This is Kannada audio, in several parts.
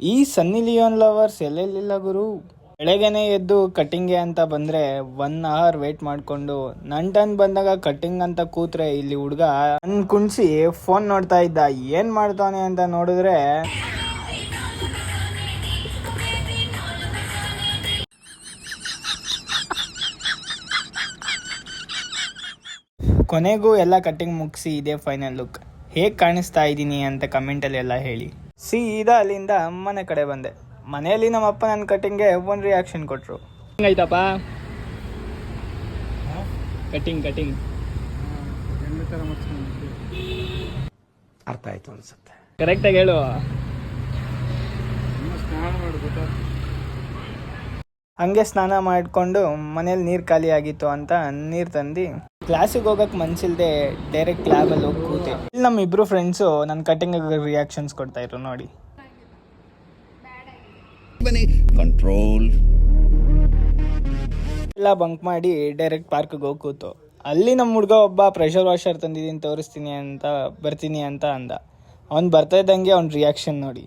ಈ ಸನ್ನಿ ಲಿಯೋನ್ ಲವರ್ಸ್ ಎಲ್ಲೆಲ್ಲಿಲ್ಲ ಗುರು. ಬೆಳಗ್ಗೆನೆ ಎದ್ದು ಕಟ್ಟಿಂಗ್ಗೆ ಅಂತ ಬಂದ್ರೆ 1 hour ವೇಟ್ ಮಾಡ್ಕೊಂಡು ನನ್ ಟರ್ನ್ ಬಂದಾಗ ಕಟ್ಟಿಂಗ್ ಅಂತ ಕೂತ್ರೆ ಇಲ್ಲಿ ಹುಡ್ಗ ನನ್ ಕುಣ್ಸಿ ಫೋನ್ ನೋಡ್ತಾ ಇದ್ದ. ಏನ್ ಮಾಡ್ತಾನೆ ಅಂತ ನೋಡಿದ್ರೆ ಕೊನೆಗೂ ಎಲ್ಲ ಕಟ್ಟಿಂಗ್ ಮುಗಿಸಿ ಇದೇ ಫೈನಲ್ ಲುಕ್. ಹೇಗೆ ಕಾಣಿಸ್ತಾ ಇದ್ದೀನಿ ಅಂತ ಕಮೆಂಟಲ್ಲಿ ಎಲ್ಲ ಹೇಳಿ. ಸೀದಾ ಅಲ್ಲಿಂದ ಮನೆ ಕಡೆ ಬಂದೆ. ಮನೆಯಲ್ಲಿ ನಮ್ಮಪ್ಪ ನನ್ನ ಕಟ್ಟಿಂಗ್ಗೆ ಒಂದು ರಿಯಾಕ್ಷನ್ ಕೊಟ್ಟರು. ಹೆಂಗಾಯ್ತಪ್ಪ ಕಟ್ಟಿಂಗ್? ಅರ್ಥ ಆಯ್ತು ಅನ್ಸುತ್ತೆ. ಕರೆಕ್ಟಾಗಿ ಹೇಳು. ಹಂಗೆ ಸ್ನಾನ ಮಾಡಿಕೊಂಡು ಮನೇಲಿ ನೀರು ಖಾಲಿ ಆಗಿತ್ತು ಅಂತ ನೀರು ತಂದು ಕ್ಲಾಸಿಗೆ ಹೋಗಕ್ಕೆ ಮನ್ಸಿಲ್ದೆ ಡೈರೆಕ್ಟ್ ಲ್ಯಾಬಲ್ಲಿ ಹೋಗಿ ಕೂತೆ. ಇಲ್ಲಿ ನಮ್ಮ ಇಬ್ರು ಫ್ರೆಂಡ್ಸು ನನ್ನ ಕಟ್ಟಿಂಗ್ ರಿಯಾಕ್ಷನ್ಸ್ ಕೊಡ್ತಾ ಇದ್ರು ನೋಡಿ. ಕಂಟ್ರೋಲ್ ಎಲ್ಲ ಬಂಕ್ ಮಾಡಿ ಡೈರೆಕ್ಟ್ ಪಾರ್ಕ್ಗೆ ಹೋಗಿ ಕೂತು. ಅಲ್ಲಿ ನಮ್ಮ ಹುಡುಗ ಒಬ್ಬ ಪ್ರೆಷರ್ ವಾಷರ್ ತಂದಿದ್ದೀನಿ ತೋರಿಸ್ತೀನಿ ಅಂತ ಬರ್ತೀನಿ ಅಂತ ಅಂದ. ಅವ್ನು ಬರ್ತಾ ಇದ್ದಂಗೆ ಅವ್ನ ರಿಯಾಕ್ಷನ್ ನೋಡಿ.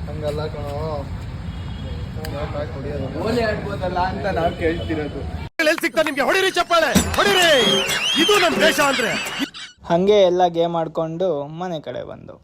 ಹಂಗಲ್ಲ ಕಣೋ, ಗೋಲಿ ಆಡ್ಬೋದಲ್ಲ ಅಂತ ನಾವು ಕೇಳ್ತಿರೋದು. ನಿಮ್ಗೆ ಹೊಡಿರಿ ಚಪ್ಪಾಳೆ, ಹೊಡಿರಿ, ಇದು ನಮ್ಮ ದೇಶ ಅಂದ್ರೆ. ಹಂಗೆ ಎಲ್ಲ ಗೇಮ್ ಆಡ್ಕೊಂಡು ಮನೆ ಕಡೆ ಬಂದು